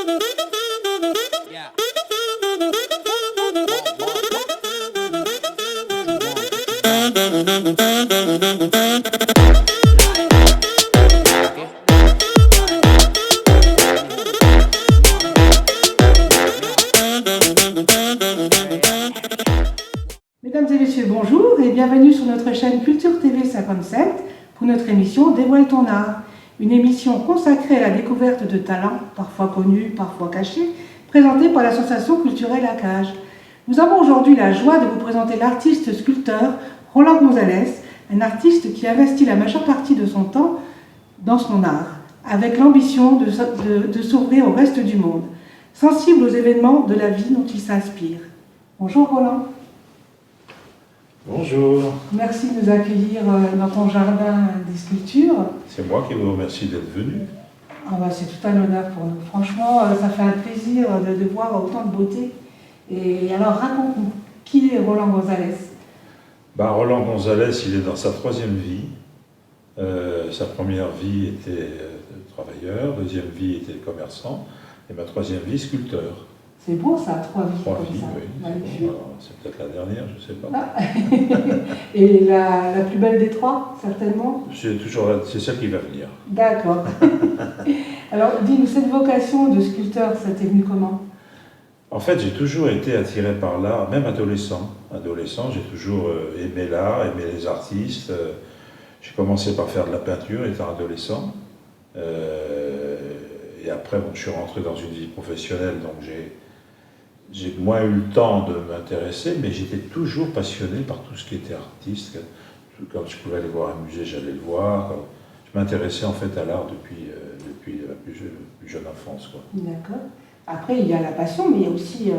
Mesdames et messieurs, bonjour et bienvenue sur notre chaîne Culture TV 57 pour notre émission Dévoile ton art. Une émission consacrée à la découverte de talents, parfois connus, parfois cachés, présentée par l'association culturelle ACAGE. Nous avons aujourd'hui la joie de vous présenter l'artiste sculpteur Roland Gonzalez, un artiste qui investit la majeure partie de son temps dans son art, avec l'ambition de s'ouvrir au reste du monde, sensible aux événements de la vie dont il s'inspire. Bonjour Roland. Bonjour. Merci de nous accueillir dans ton jardin des sculptures. C'est moi qui vous remercie d'être venu. C'est tout un honneur pour nous. Franchement, ça fait un plaisir de voir autant de beauté. Et alors, raconte-nous, qui est Roland Gonzalez? Roland Gonzalez, il est dans sa troisième vie. Sa première vie était travailleur, deuxième vie était commerçant, et ma troisième vie, sculpteur. C'est beau ça, trois vies Trois comme vies, ça. oui. C'est peut-être la dernière, je ne sais pas. Ah. Et la plus belle des trois, certainement? C'est celle qui va venir. D'accord. Alors, dis-nous, cette vocation de sculpteur, ça t'est venu comment? En fait, j'ai toujours été attiré par l'art, même adolescent. Adolescent, j'ai toujours aimé l'art, aimé les artistes. J'ai commencé par faire de la peinture étant adolescent. Et après, je suis rentré dans une vie professionnelle, donc j'ai moins eu le temps de m'intéresser, mais j'étais toujours passionné par tout ce qui était artiste. Quand je pouvais aller voir un musée, j'allais le voir. Je m'intéressais en fait à l'art depuis la plus jeune enfance. D'accord. Après, il y a la passion, mais il y a aussi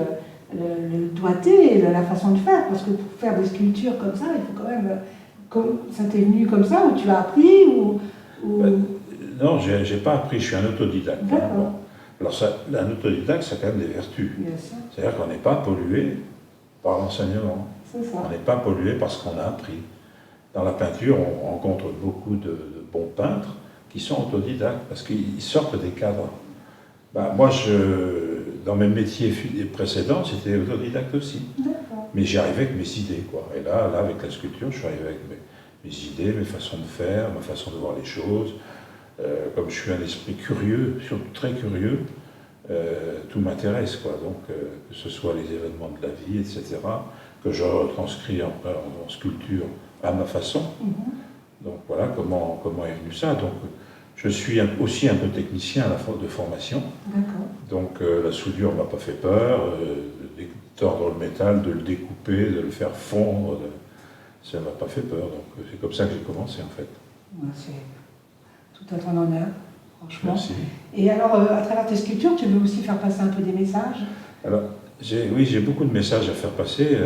le doigté et la façon de faire. Parce que pour faire des sculptures comme ça, il faut quand même... ça t'est venu comme ça, ou tu as appris ou... Non, je n'ai pas appris, je suis un autodidacte. D'accord. Alors, un autodidacte, ça a quand même des vertus. C'est-à-dire qu'on n'est pas pollué par l'enseignement. C'est ça. On n'est pas pollué par ce qu'on a appris. Dans la peinture, on rencontre beaucoup de bons peintres qui sont autodidactes parce qu'ils sortent des cadres. Moi, dans mes métiers précédents, j'étais autodidacte aussi. Mais j'y arrivais avec mes idées, Et là, avec la sculpture, je suis arrivé avec mes idées, mes façons de faire, ma façon de voir les choses. Comme je suis un esprit curieux, surtout très curieux, tout m'intéresse, Donc, que ce soit les événements de la vie, etc., que je retranscris en sculpture à ma façon. Donc voilà comment est venu ça. Donc, je suis aussi un peu technicien de formation. Donc la soudure ne m'a pas fait peur, de tordre le métal, de le découper, de le faire fondre, ça ne m'a pas fait peur. Donc c'est comme ça que j'ai commencé en fait. C'est tout à ton honneur, franchement. Merci. Et alors, à travers tes sculptures, tu veux aussi faire passer un peu des messages? Alors, j'ai beaucoup de messages à faire passer.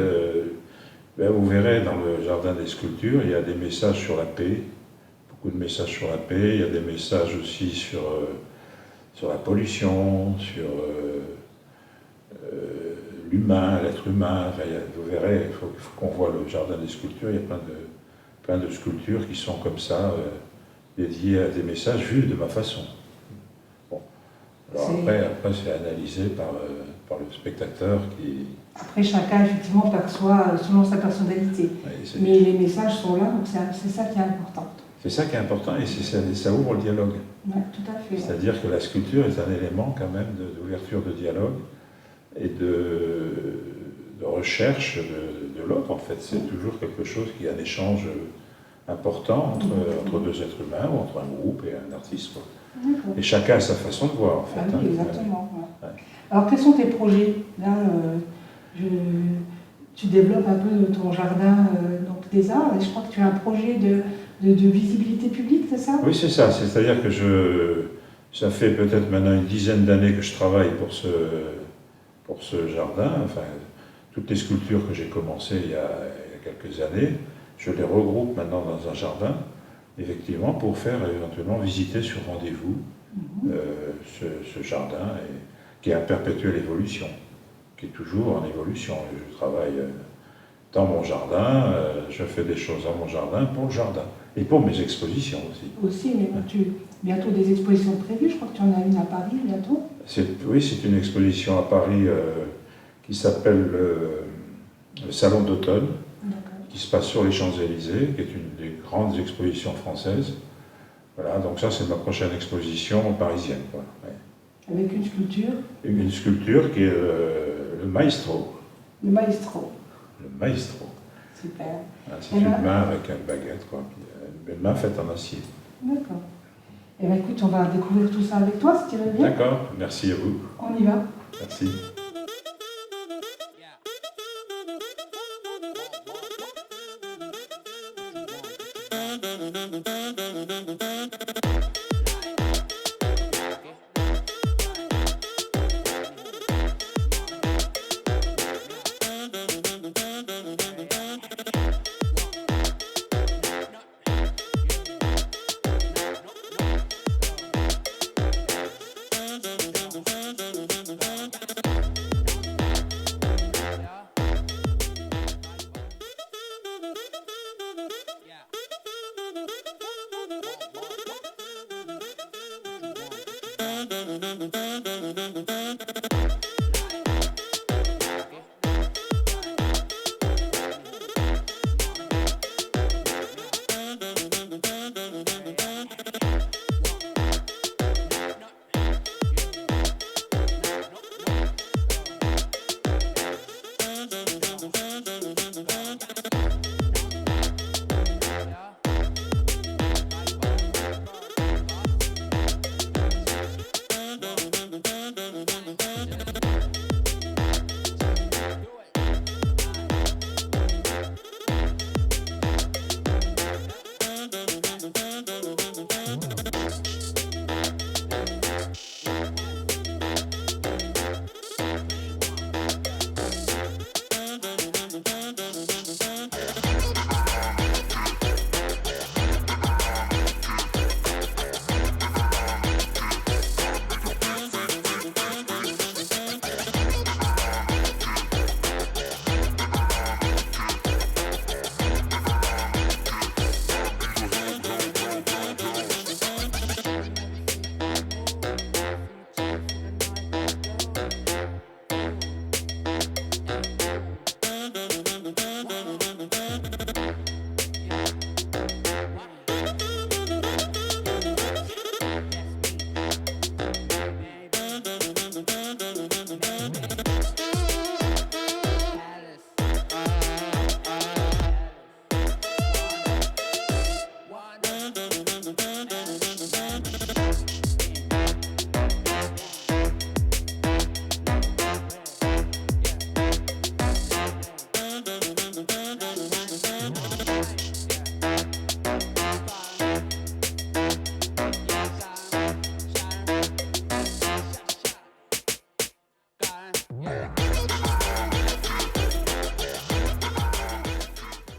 Vous verrez dans le jardin des sculptures, il y a des messages sur la paix. Beaucoup de messages sur la paix, il y a des messages aussi sur la pollution, sur l'humain, l'être humain. Vous verrez, il faut qu'on voit le jardin des sculptures, il y a plein de sculptures qui sont comme ça, dédiées à des messages vus de ma façon. Bon. Alors après c'est analysé par le spectateur qui... Après, chacun, effectivement, perçoit selon sa personnalité. Oui, mais les messages sont là, donc c'est ça qui est important. C'est ça qui est important et ça ouvre le dialogue. Oui, tout à fait. C'est-à-dire que la sculpture est un élément quand même d'ouverture de dialogue et de recherche de l'autre en fait. C'est toujours quelque chose qui est un échange important entre deux êtres humains ou entre un groupe et un artiste. Et chacun a sa façon de voir en fait. Oui, exactement. Ouais. Alors quels sont tes projets? Là, tu développes un peu ton jardin donc des arts et je crois que tu as un projet de visibilité publique, c'est ça? Oui, c'est ça. C'est-à-dire que ça fait peut-être maintenant une dizaine d'années que je travaille pour ce jardin. Enfin, toutes les sculptures que j'ai commencées il y a quelques années, je les regroupe maintenant dans un jardin, effectivement, pour faire éventuellement visiter sur rendez-vous ce jardin qui est en perpétuelle évolution, qui est toujours en évolution. Je travaille dans mon jardin, je fais des choses dans mon jardin pour le jardin. Et pour mes expositions aussi. Aussi, mais bon, bientôt des expositions prévues, je crois que tu en as une à Paris bientôt. Oui, c'est une exposition à Paris qui s'appelle le Salon d'automne, qui se passe sur les Champs-Élysées, qui est une des grandes expositions françaises. Voilà, donc ça c'est ma prochaine exposition parisienne, quoi. Ouais. Avec une sculpture. Une sculpture qui est le maestro. Le maestro. Le maestro. Super. C'est une main avec une baguette, quoi. Une main faite en acier. D'accord. Eh bien écoute, on va découvrir tout ça avec toi, si tu veux bien. D'accord, merci à vous. On y va. Merci.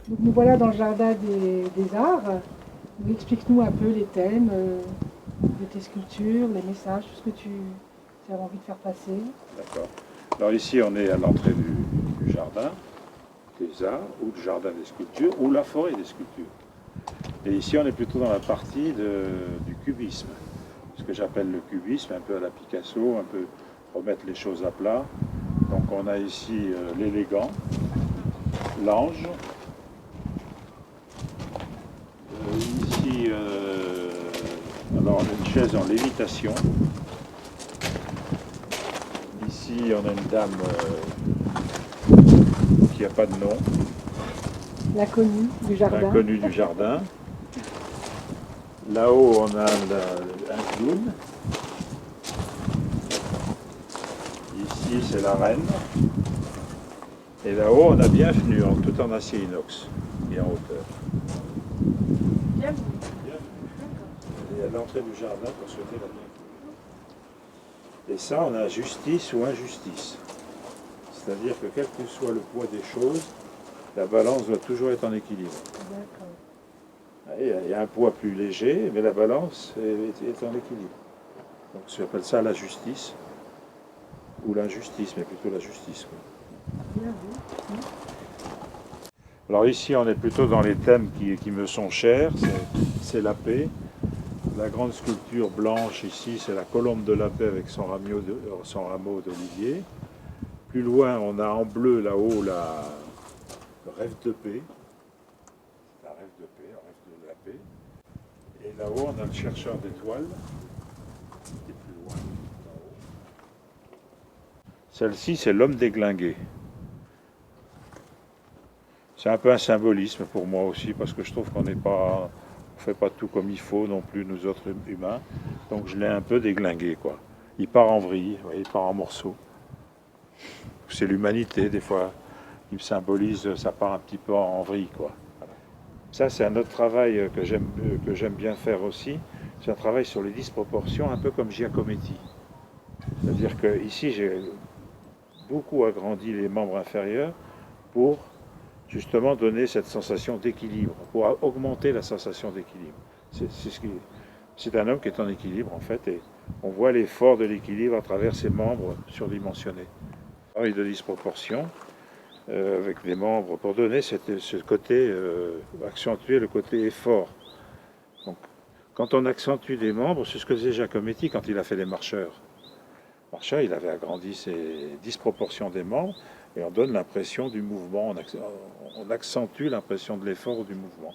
Donc nous voilà dans le jardin des arts. Explique-nous un peu les thèmes de tes sculptures, les messages, tout ce que tu as envie de faire passer. D'accord. Alors ici on est à l'entrée du jardin des arts, ou le jardin des sculptures, ou la forêt des sculptures. Et ici on est plutôt dans la partie du cubisme, ce que j'appelle le cubisme, un peu à la Picasso, un peu remettre les choses à plat. Donc on a ici l'élégant, l'ange, ici alors on a une chaise en lévitation, ici on a une dame qui n'a pas de nom, l'inconnu du jardin. L'inconnu du jardin. Là-haut on a un clown, ici c'est la reine, et là-haut on a Bienvenue, tout en acier inox et en hauteur. Bienvenue. Et à l'entrée du jardin pour souhaiter la bienvenue. Et ça, on a justice ou injustice. C'est-à-dire que quel que soit le poids des choses, la balance doit toujours être en équilibre. Il y a un poids plus léger, mais la balance est en équilibre. Donc j'appelle ça la justice, ou l'injustice, mais plutôt la justice. Bien vu. Alors ici, on est plutôt dans les thèmes qui me sont chers, c'est c'est la paix. La grande sculpture blanche ici, c'est la colombe de la paix avec son rameau d'olivier. Plus loin, on a en bleu là-haut le rêve de paix. C'est un rêve de paix, un rêve de la paix. Et là-haut, on a le chercheur d'étoiles, qui est plus loin. Celle-ci, c'est l'homme déglingué. C'est un peu un symbolisme pour moi aussi, parce que je trouve qu'on ne fait pas tout comme il faut non plus, nous autres humains. Donc je l'ai un peu déglingué, quoi. Il part en vrille, il part en morceaux. C'est l'humanité, des fois, il me symbolise, ça part un petit peu en vrille, quoi. Voilà. Ça, c'est un autre travail que j'aime bien faire aussi. C'est un travail sur les disproportions, un peu comme Giacometti. C'est-à-dire que ici, j'ai beaucoup agrandi les membres inférieurs pour justement donner cette sensation d'équilibre, pour augmenter la sensation d'équilibre. C'est un homme qui est en équilibre en fait, et on voit l'effort de l'équilibre à travers ses membres surdimensionnés. Travail de disproportion avec les membres pour donner ce côté, accentuer le côté effort. Donc, quand on accentue des membres, c'est ce que faisait Giacometti quand il a fait les marcheurs. Marcheur, il avait agrandi ses disproportions des membres et on donne l'impression du mouvement, on accentue l'impression de l'effort ou du mouvement.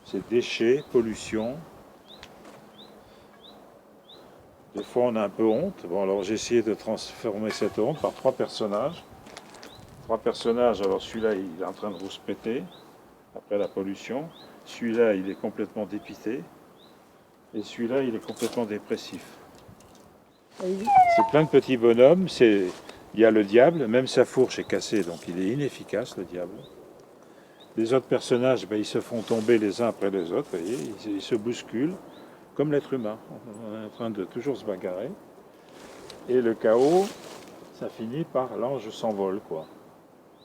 C'est déchets, pollution. Des fois on a un peu honte. Bon, alors j'ai essayé de transformer cette honte par trois personnages. Trois personnages, alors celui-là il est en train de rouspéter après la pollution. Celui-là il est complètement dépité. Et celui-là, il est complètement dépressif. C'est plein de petits bonhommes. Il y a le diable, même sa fourche est cassée, donc il est inefficace, le diable. Les autres personnages, ils se font tomber les uns après les autres, vous voyez, ils se bousculent, comme l'être humain. On est en train de toujours se bagarrer. Et le chaos, ça finit par l'ange s'envole, quoi.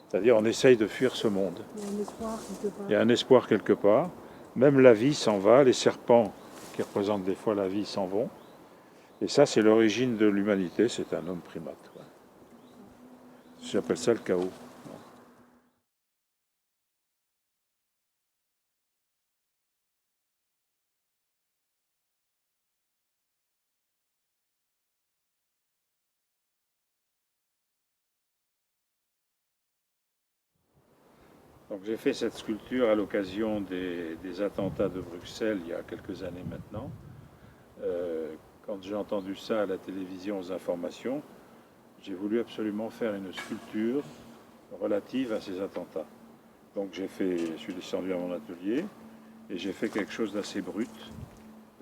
C'est-à-dire, on essaye de fuir ce monde. Il y a un espoir quelque part. Il y a un espoir quelque part. Même la vie s'en va, les serpents qui représentent des fois la vie s'en vont. Et ça, c'est l'origine de l'humanité, c'est un homme primate. Ouais. J'appelle ça le chaos. Donc j'ai fait cette sculpture à l'occasion des attentats de Bruxelles il y a quelques années maintenant. Quand j'ai entendu ça à la télévision aux informations, j'ai voulu absolument faire une sculpture relative à ces attentats. Donc je suis descendu à mon atelier et j'ai fait quelque chose d'assez brut,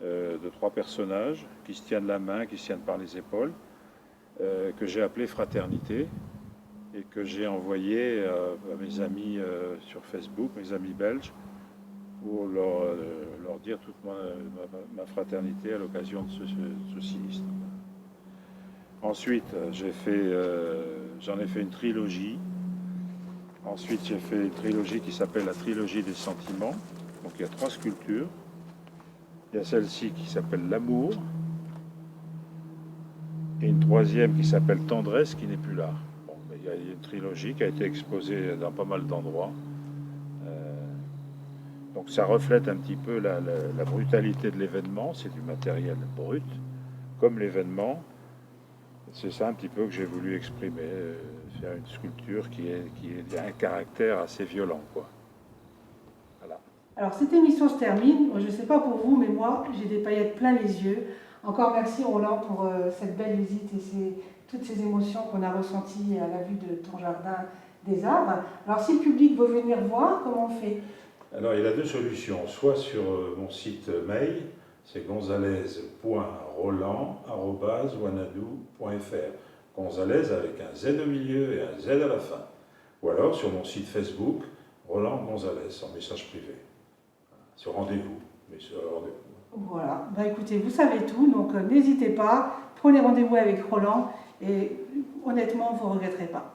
de trois personnages qui se tiennent la main, qui se tiennent par les épaules, que j'ai appelé Fraternité et que j'ai envoyé à mes amis sur Facebook, mes amis belges, pour leur dire toute ma fraternité à l'occasion de ce sinistre. Ensuite, j'en ai fait une trilogie. Ensuite, j'ai fait une trilogie qui s'appelle la trilogie des sentiments. Donc il y a trois sculptures. Il y a celle-ci qui s'appelle l'amour. Et une troisième qui s'appelle tendresse, qui n'est plus là. Bon, mais il y a une trilogie qui a été exposée dans pas mal d'endroits. Donc ça reflète un petit peu la brutalité de l'événement. C'est du matériel brut, comme l'événement. C'est ça un petit peu que j'ai voulu exprimer, faire une sculpture qui a un caractère assez violent, quoi. Voilà. Alors cette émission se termine, je ne sais pas pour vous, mais moi j'ai des paillettes plein les yeux. Encore merci Roland pour cette belle visite et toutes ces émotions qu'on a ressenties à la vue de ton jardin des arbres. Alors si le public veut venir voir, comment on fait? Alors il y a deux solutions, soit sur mon site mail, c'est gonzalez.roland@wanadoo.fr. Gonzalez avec un Z au milieu et un Z à la fin. Ou alors sur mon site Facebook, Roland Gonzalez, en message privé. Sur rendez-vous. Voilà, écoutez, vous savez tout, donc n'hésitez pas, prenez rendez-vous avec Roland et honnêtement, vous ne regretterez pas.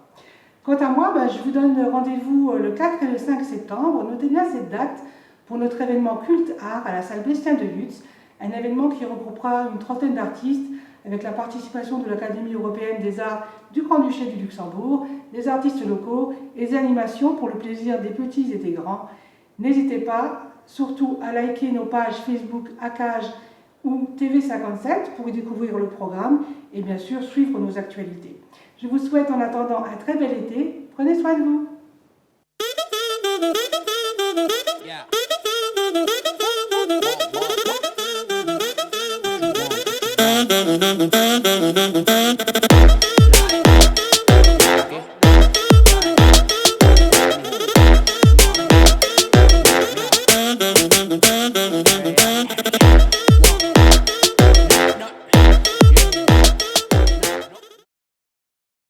Quant à moi, je vous donne rendez-vous le 4 et le 5 septembre. Notez bien cette date pour notre événement Culte Art à la salle Bastien de Lutz, un événement qui regroupera une trentaine d'artistes avec la participation de l'Académie européenne des arts du Grand-Duché du Luxembourg, des artistes locaux et des animations pour le plaisir des petits et des grands. N'hésitez pas, surtout, à liker nos pages Facebook ACAGE ou TV57 pour y découvrir le programme et bien sûr suivre nos actualités. Je vous souhaite en attendant un très bel été. Prenez soin de vous. Yeah.